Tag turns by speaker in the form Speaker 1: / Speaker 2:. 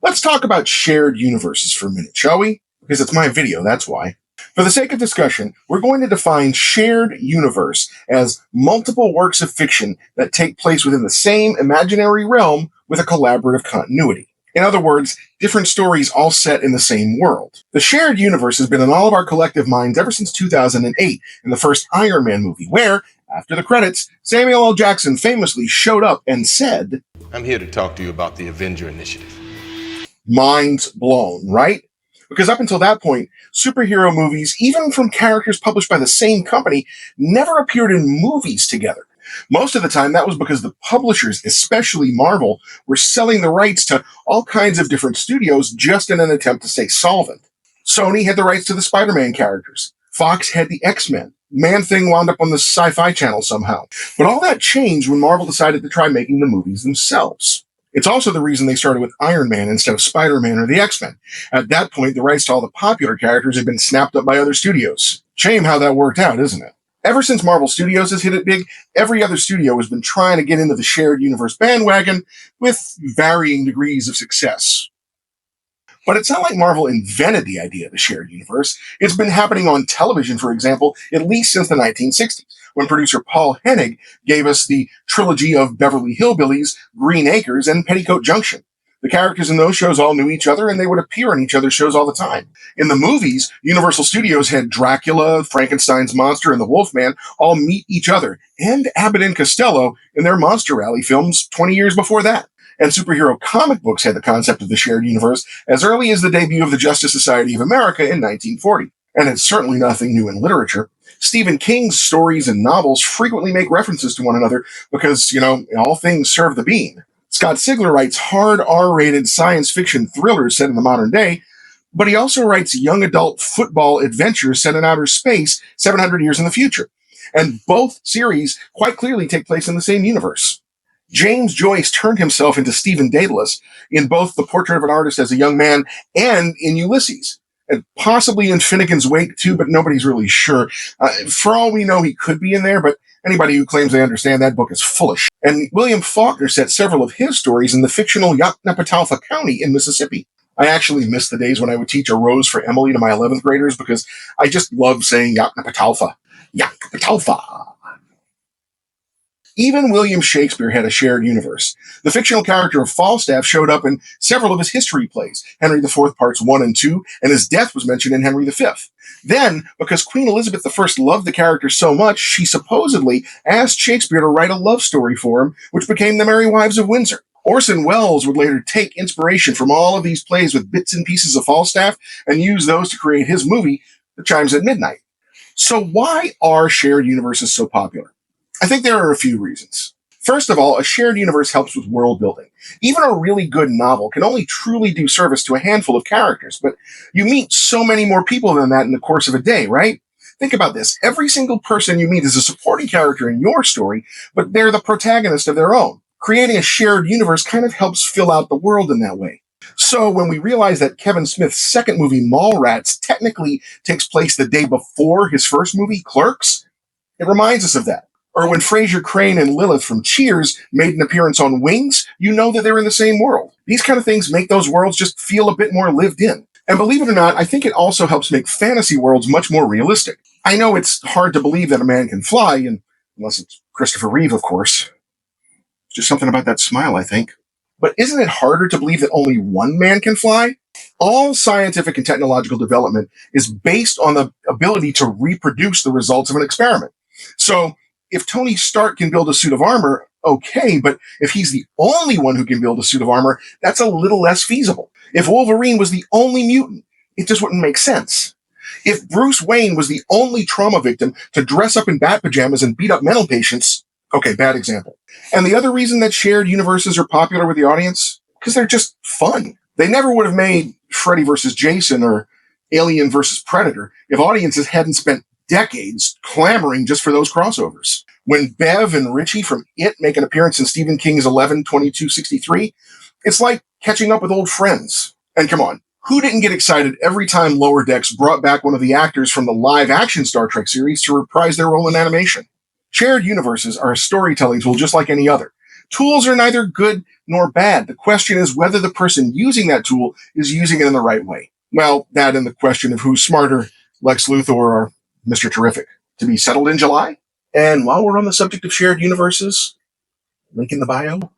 Speaker 1: Let's talk about shared universes for a minute, shall we? Because it's my video, that's why. For the sake of discussion, we're going to define shared universe as multiple works of fiction that take place within the same imaginary realm with a collaborative continuity. In other words, different stories all set in the same world. The shared universe has been in all of our collective minds ever since 2008 in the first Iron Man movie, where, after the credits, Samuel L. Jackson famously showed up and said,
Speaker 2: "I'm here to talk to you about the Avenger Initiative."
Speaker 1: Mind blown, right? Because up until that point, superhero movies, even from characters published by the same company, never appeared in movies together. Most of the time, that was because the publishers, especially Marvel, were selling the rights to all kinds of different studios just in an attempt to stay solvent. Sony had the rights to the Spider-Man characters. Fox had the X-Men. Man-Thing wound up on the Sci-Fi Channel somehow. But all that changed when Marvel decided to try making the movies themselves. It's also the reason they started with Iron Man instead of Spider-Man or the X-Men. At that point, the rights to all the popular characters had been snapped up by other studios. Shame how that worked out, isn't it? Ever since Marvel Studios has hit it big, every other studio has been trying to get into the shared universe bandwagon with varying degrees of success. But it's not like Marvel invented the idea of the shared universe. It's been happening on television, for example, at least since the 1960s, when producer Paul Hennig gave us the trilogy of Beverly Hillbillies, Green Acres, and Petticoat Junction. The characters in those shows all knew each other, and they would appear in each other's shows all the time. In the movies, Universal Studios had Dracula, Frankenstein's monster, and the Wolfman all meet each other, and Abbott and Costello in their Monster Rally films 20 years before that. And superhero comic books had the concept of the shared universe as early as the debut of the Justice Society of America in 1940. And it's certainly nothing new in literature. Stephen King's stories and novels frequently make references to one another because, all things serve the bean. Scott Sigler writes hard R-rated science fiction thrillers set in the modern day, but he also writes young adult football adventures set in outer space 700 years in the future. And both series quite clearly take place in the same universe. James Joyce turned himself into Stephen Dedalus in both The Portrait of an Artist as a Young Man and in Ulysses. And possibly in Finnegan's Wake too, but nobody's really sure. For all we know, he could be in there, but anybody who claims they understand that book is full of shit. And William Faulkner set several of his stories in the fictional Yoknapatawpha County in Mississippi. I actually miss the days when I would teach A Rose for Emily to my 11th graders because I just love saying Yoknapatawpha. Yoknapatawpha. Even William Shakespeare had a shared universe. The fictional character of Falstaff showed up in several of his history plays, Henry IV Parts 1 and 2, and his death was mentioned in Henry V. Then, because Queen Elizabeth I loved the character so much, she supposedly asked Shakespeare to write a love story for him, which became The Merry Wives of Windsor. Orson Welles would later take inspiration from all of these plays with bits and pieces of Falstaff and use those to create his movie, The Chimes at Midnight. So why are shared universes so popular? I think there are a few reasons. First of all, a shared universe helps with world building. Even a really good novel can only truly do service to a handful of characters, but you meet so many more people than that in the course of a day, right? Think about this. Every single person you meet is a supporting character in your story, but they're the protagonist of their own. Creating a shared universe kind of helps fill out the world in that way. So when we realize that Kevin Smith's second movie, Mallrats, technically takes place the day before his first movie, Clerks, it reminds us of that. Or when Frasier Crane and Lilith from Cheers made an appearance on Wings, you know that they're in the same world. These kind of things make those worlds just feel a bit more lived in. And believe it or not, I think it also helps make fantasy worlds much more realistic. I know it's hard to believe that a man can fly, unless it's Christopher Reeve, of course. Just something about that smile, I think. But isn't it harder to believe that only one man can fly? All scientific and technological development is based on the ability to reproduce the results of an experiment. So, if Tony Stark can build a suit of armor, okay, but if he's the only one who can build a suit of armor, that's a little less feasible. If Wolverine was the only mutant, it just wouldn't make sense. If Bruce Wayne was the only trauma victim to dress up in bat pajamas and beat up mental patients, okay, bad example. And the other reason that shared universes are popular with the audience? Because they're just fun. They never would have made Freddy versus Jason or Alien versus Predator if audiences hadn't spent decades clamoring just for those crossovers. When Bev and Richie from It make an appearance in Stephen King's 11/22/63, it's like catching up with old friends. And come on, who didn't get excited every time Lower Decks brought back one of the actors from the live-action Star Trek series to reprise their role in animation? Shared universes are a storytelling tool just like any other. Tools are neither good nor bad. The question is whether the person using that tool is using it in the right way. Well, that and the question of who's smarter, Lex Luthor or Mr. Terrific, to be settled in July. And while we're on the subject of shared universes, link in the bio,